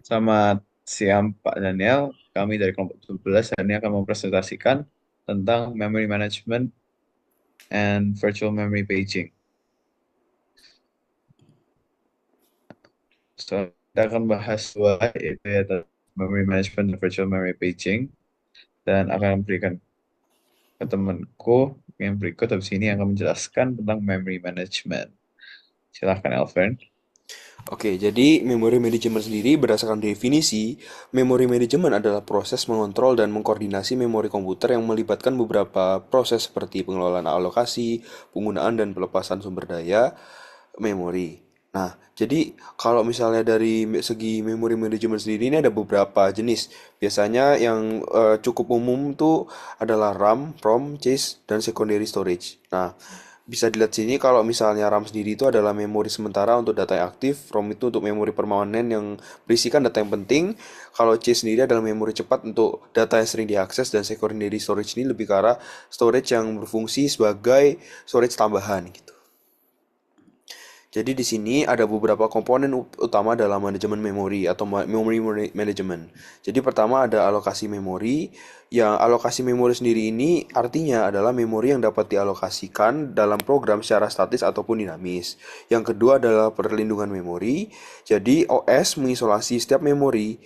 Selamat siang Pak Daniel. Kami dari kelompok 12 hari ini akan mempresentasikan tentang memory management and virtual memory paging. So, kita akan bahas dua, yaitu memory management dan virtual memory paging, dan akan memberikan ke temanku yang berikut habis ini yang akan menjelaskan tentang memory management. Silahkan Elvin. Oke, jadi memori manajemen sendiri berdasarkan definisi, memori manajemen adalah proses mengontrol dan mengkoordinasi memori komputer yang melibatkan beberapa proses seperti pengelolaan alokasi, penggunaan dan pelepasan sumber daya memori. Nah, jadi kalau misalnya dari segi memori manajemen sendiri ini ada beberapa jenis. Biasanya yang cukup umum tuh adalah RAM, ROM, cache, dan secondary storage. Nah, bisa dilihat sini kalau misalnya RAM sendiri itu adalah memori sementara untuk data yang aktif, ROM itu untuk memori permanen yang berisikan data yang penting, kalau C sendiri adalah memori cepat untuk data yang sering diakses, dan secondary storage ini lebih ke arah storage yang berfungsi sebagai storage tambahan gitu. Jadi di sini ada beberapa komponen utama dalam manajemen memori atau memory management. Jadi pertama ada alokasi memori. Yang alokasi memori sendiri ini artinya adalah memori yang dapat dialokasikan dalam program secara statis ataupun dinamis. Yang kedua adalah perlindungan memori. Jadi OS mengisolasi setiap memori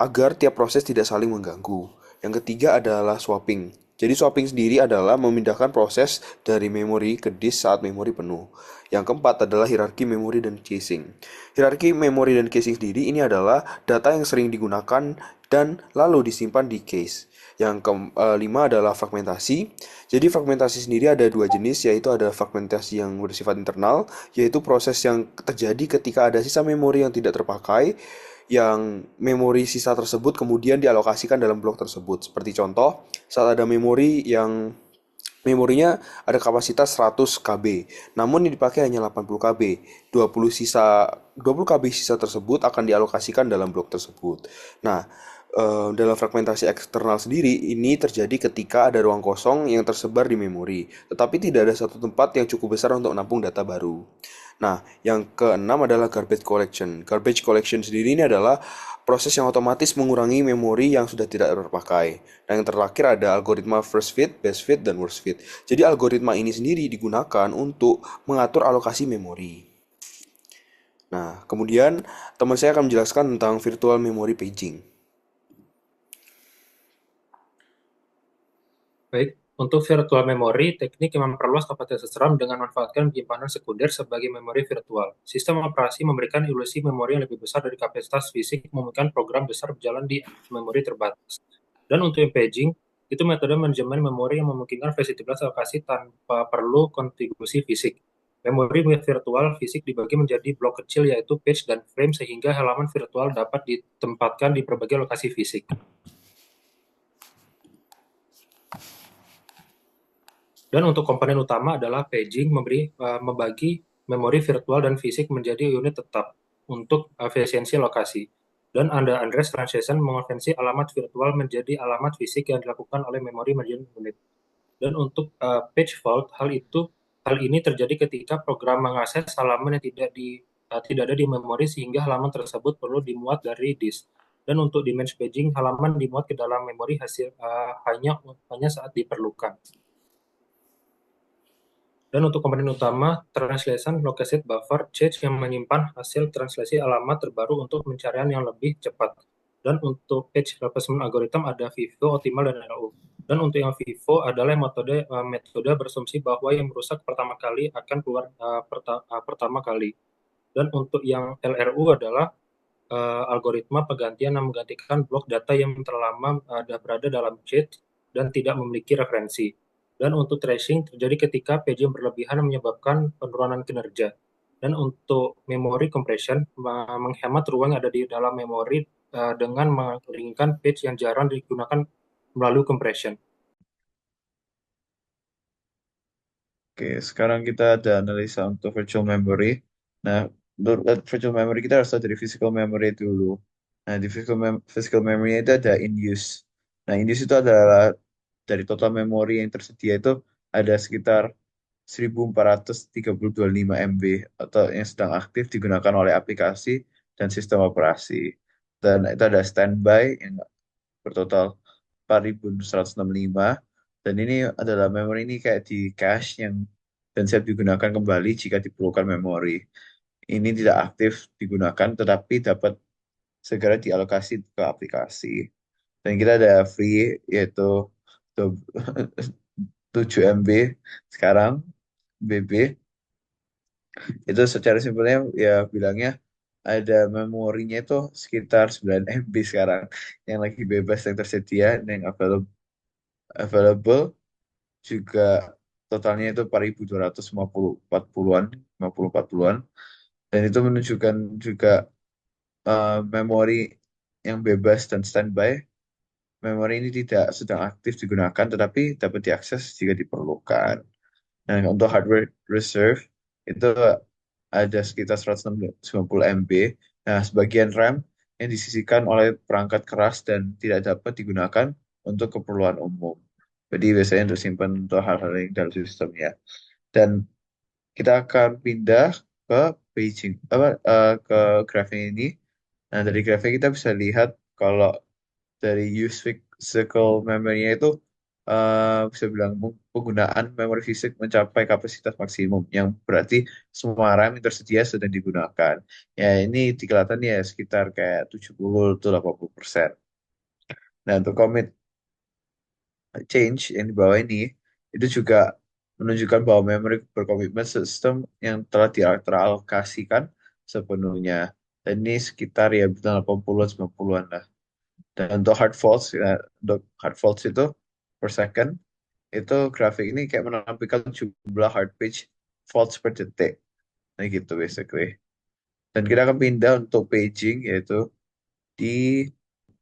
agar tiap proses tidak saling mengganggu. Yang ketiga adalah swapping. Jadi swapping sendiri adalah memindahkan proses dari memori ke disk saat memori penuh. Yang keempat adalah hierarki memori dan caching. Hierarki memori dan caching sendiri ini adalah data yang sering digunakan dan lalu disimpan di cache. Yang kelima adalah fragmentasi. Jadi fragmentasi sendiri ada dua jenis, yaitu ada fragmentasi yang bersifat internal, yaitu proses yang terjadi ketika ada sisa memori yang tidak terpakai, yang memori sisa tersebut kemudian dialokasikan dalam blok tersebut. Seperti contoh, saat ada memori yang memorinya ada kapasitas 100 KB, namun yang dipakai hanya 80 KB. 20 KB sisa tersebut akan dialokasikan dalam blok tersebut. Nah, dalam fragmentasi eksternal sendiri ini terjadi ketika ada ruang kosong yang tersebar di memori, tetapi tidak ada satu tempat yang cukup besar untuk menampung data baru. Nah, yang keenam adalah garbage collection. Garbage collection sendiri ini adalah proses yang otomatis mengurangi memori yang sudah tidak terpakai. Dan yang terakhir ada algoritma first fit, best fit, dan worst fit. Jadi algoritma ini sendiri digunakan untuk mengatur alokasi memori. Nah, kemudian teman saya akan menjelaskan tentang virtual memory paging. Baik, untuk virtual memory, teknik yang memperluas kapasitas RAM dengan memanfaatkan penyimpanan sekunder sebagai memori virtual. Sistem operasi memberikan ilusi memori yang lebih besar dari kapasitas fisik, memungkinkan program besar berjalan di memori terbatas. Dan untuk yang paging, itu metode manajemen memori yang memungkinkan fleksibilitas alokasi tanpa perlu kontribusi fisik. Memori virtual fisik dibagi menjadi blok kecil yaitu page dan frame sehingga halaman virtual dapat ditempatkan di berbagai lokasi fisik. Dan untuk komponen utama adalah paging membagi memori virtual dan fisik menjadi unit tetap untuk efisiensi lokasi. Dan under address translation mengonversi alamat virtual menjadi alamat fisik yang dilakukan oleh memori management unit. Dan untuk page fault, hal ini terjadi ketika program mengakses halaman yang tidak ada di memori sehingga halaman tersebut perlu dimuat dari disk. Dan untuk dimension paging, halaman dimuat ke dalam memori hanya saat diperlukan. Dan untuk komponen utama, translation located buffer change yang menyimpan hasil translasi alamat terbaru untuk pencarian yang lebih cepat. Dan untuk page replacement algorithm ada FIFO, optimal, dan RU. Dan untuk yang FIFO adalah metode berasumsi bahwa yang merusak pertama kali akan keluar pertama kali. Dan untuk yang LRU adalah algoritma penggantian yang menggantikan blok data yang terlama berada dalam cache dan tidak memiliki referensi. Dan untuk tracing terjadi ketika paging berlebihan menyebabkan penurunan kinerja. Dan untuk memory compression menghemat ruang yang ada di dalam memori dengan mengeringkan page yang jarang digunakan melalui compression. Oke, sekarang kita ada analisa untuk virtual memory. Nah, untuk virtual memory kita harus tahu dari physical memory dulu. Nah, di physical memory itu ada in use. Nah, in use itu adalah dari total memori yang tersedia itu ada sekitar 1432,5 MB atau yang sedang aktif digunakan oleh aplikasi dan sistem operasi. dan itu ada standby yang bertotal 4165, dan ini adalah memori ini kayak di cache yang dan siap digunakan kembali jika diperlukan memori. Ini tidak aktif digunakan tetapi dapat segera dialokasi ke aplikasi. Dan kita ada free yaitu 7 MB sekarang BB. Itu secara simpelnya ya bilangnya ada memorinya itu sekitar 9 MB sekarang yang lagi bebas yang tersedia dan yang available juga totalnya itu 4.250 empat puluhan, dan itu menunjukkan juga memori yang bebas dan standby. Memori ini tidak sedang aktif digunakan tetapi dapat diakses jika diperlukan. Nah, untuk hardware reserve itu ada sekitar 190 MB. Nah, sebagian RAM yang disisihkan oleh perangkat keras dan tidak dapat digunakan untuk keperluan umum. Jadi biasanya untuk simpan untuk hal-hal yang dalam sistemnya. Dan kita akan pindah ke paging ke grafik ini. Nah, dari grafik kita bisa lihat kalau dari use physical memory-nya itu bisa bilang penggunaan memori fisik mencapai kapasitas maksimum yang berarti semua RAM yang tersedia sedang digunakan. Ya, ini di kelihatan ya sekitar kayak 70 atau 80%. Nah, untuk commit change yang di bawah ini itu juga menunjukkan bahwa memori berkomitmen sistem yang telah teralokasikan sepenuhnya. Dan ini sekitar ya 80-90-an lah. Dan untuk hard faults, ya, untuk hard faults itu per second, itu grafik ini kayak menampilkan jumlah hard page faults per detik. Nah gitu basically. Dan kita akan pindah untuk paging, yaitu di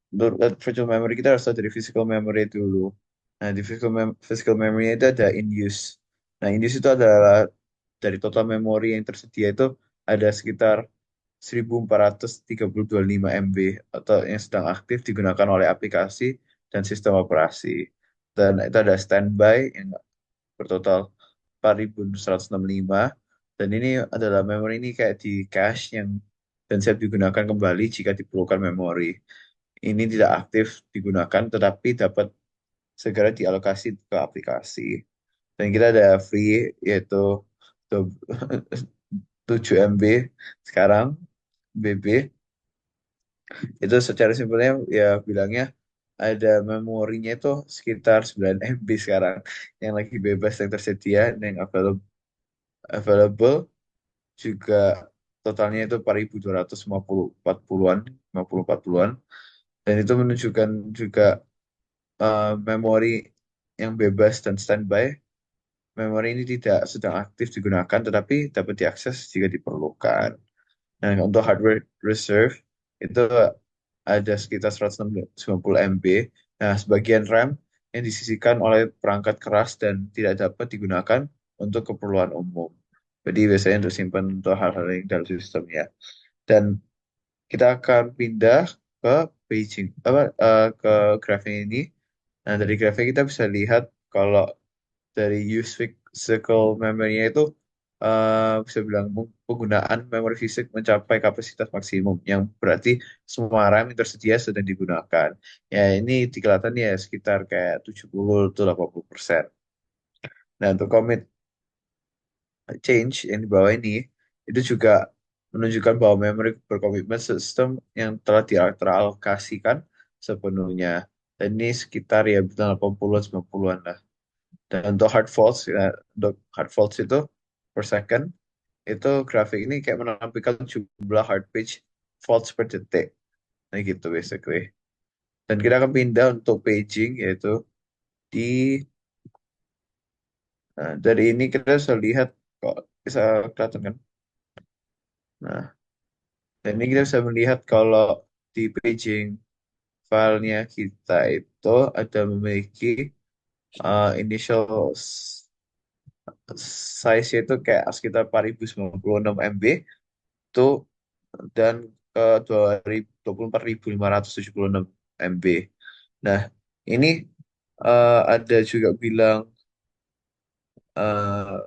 untuk virtual memory kita harus tahu dari physical memory dulu. Nah di physical memory itu ada in use. Nah in use itu adalah dari total memori yang tersedia itu ada sekitar 1.432,5 MB atau yang sedang aktif digunakan oleh aplikasi dan sistem operasi. Dan itu ada standby yang bertotal 4.165, dan ini adalah memori ini kayak di cache yang dan siap digunakan kembali jika diperlukan memori. Ini tidak aktif digunakan tetapi dapat segera dialokasi ke aplikasi. Dan kita ada free yaitu 7 MB sekarang BB. Itu secara simpelnya ya bilangnya ada memorinya itu sekitar 9 MB sekarang yang lagi bebas yang tersedia dan yang available juga totalnya itu 4.250 empat puluhan, dan itu menunjukkan juga memori yang bebas dan standby. Memori ini tidak sedang aktif digunakan tetapi dapat diakses jika diperlukan. Nah, untuk hardware reserve itu ada sekitar 190 MB. Nah, sebagian RAM yang disisihkan oleh perangkat keras dan tidak dapat digunakan untuk keperluan umum. Jadi biasanya untuk simpan untuk hal-hal yang dalam sistemnya. Dan kita akan pindah ke ke grafik ini. Nah, dari grafik kita bisa lihat kalau dari use physical memory-nya itu bisa bilang penggunaan memori fisik mencapai kapasitas maksimum yang berarti semua RAM yang tersedia sedang digunakan. Ya, ini di kelihatan ya sekitar kayak 70-80%. Nah, untuk commit change yang di bawah ini itu juga menunjukkan bahwa memori berkomitmen sistem yang telah teralokasikan sepenuhnya. Dan ini sekitar ya 80-90-an lah. Dan untuk hard faults, ya, untuk hard faults itu per second, itu grafik ini kayak menampilkan jumlah hard page faults per detik. Nah gitu basically. Dan kita akan pindah untuk paging, yaitu di dari ini kita bisa lihat kok bisa kelihatan kan. Nah, dan ini kita bisa melihat kalau di paging filenya kita itu ada memiliki initial size itu kayak sekitar 4.096 MB itu, dan ke 24.576 MB. Nah, ini ada juga bilang eh,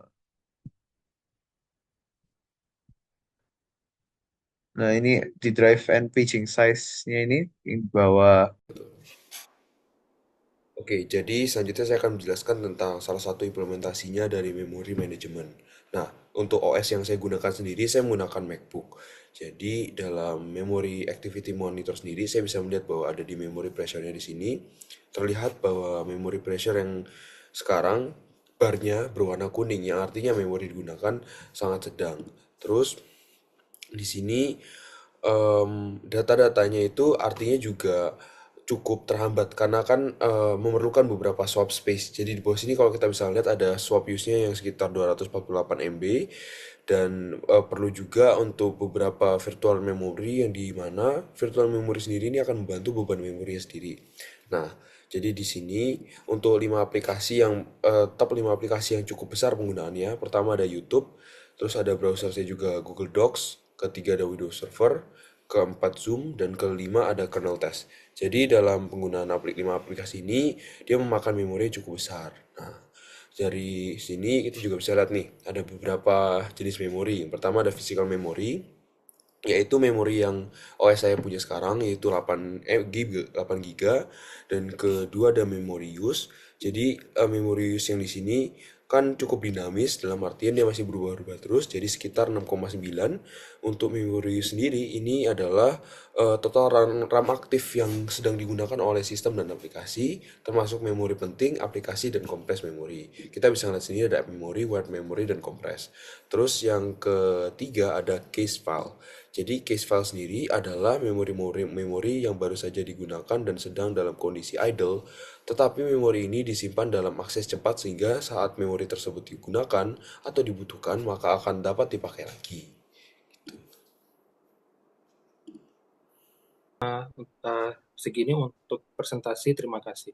Nah, ini di drive and paging size-nya ini di bawah. Oke, jadi selanjutnya saya akan menjelaskan tentang salah satu implementasinya dari memory management. Nah, untuk OS yang saya gunakan sendiri, saya menggunakan MacBook. Jadi, dalam memory activity monitor sendiri, saya bisa melihat bahwa ada di memory pressure-nya di sini. Terlihat bahwa memory pressure yang sekarang barnya berwarna kuning, yang artinya memori digunakan sangat sedang. Terus, di sini data-datanya itu artinya juga cukup terhambat karena kan memerlukan beberapa swap space. Jadi di bawah sini kalau kita bisa lihat ada swap use-nya yang sekitar 248 MB dan perlu juga untuk beberapa virtual memory yang di mana virtual memory sendiri ini akan membantu beban memori sendiri. Nah, jadi di sini untuk 5 aplikasi yang top 5 aplikasi yang cukup besar penggunaannya. Pertama ada YouTube, terus ada browser saya juga Google Docs, ketiga ada Windows Server, keempat Zoom, dan kelima ada kernel test. Jadi dalam penggunaan 5 aplikasi ini dia memakan memori yang cukup besar. Nah, dari sini kita juga bisa lihat nih ada beberapa jenis memori. Yang pertama ada physical memory, yaitu memori yang OS saya punya sekarang yaitu 8 giga dan kedua ada memory use. Jadi memory use yang di sini kan cukup dinamis dalam artian dia masih berubah-ubah terus jadi sekitar 6,9. Untuk memory use sendiri ini adalah total RAM aktif yang sedang digunakan oleh sistem dan aplikasi termasuk memori penting, aplikasi dan kompres memori. Kita bisa lihat sini ada memori, word memory dan kompres. Terus yang ketiga ada case file. Jadi case file sendiri adalah memori yang baru saja digunakan dan sedang dalam kondisi idle, tetapi memori ini disimpan dalam akses cepat sehingga saat memori tersebut digunakan atau dibutuhkan maka akan dapat dipakai lagi. Segini untuk presentasi, terima kasih.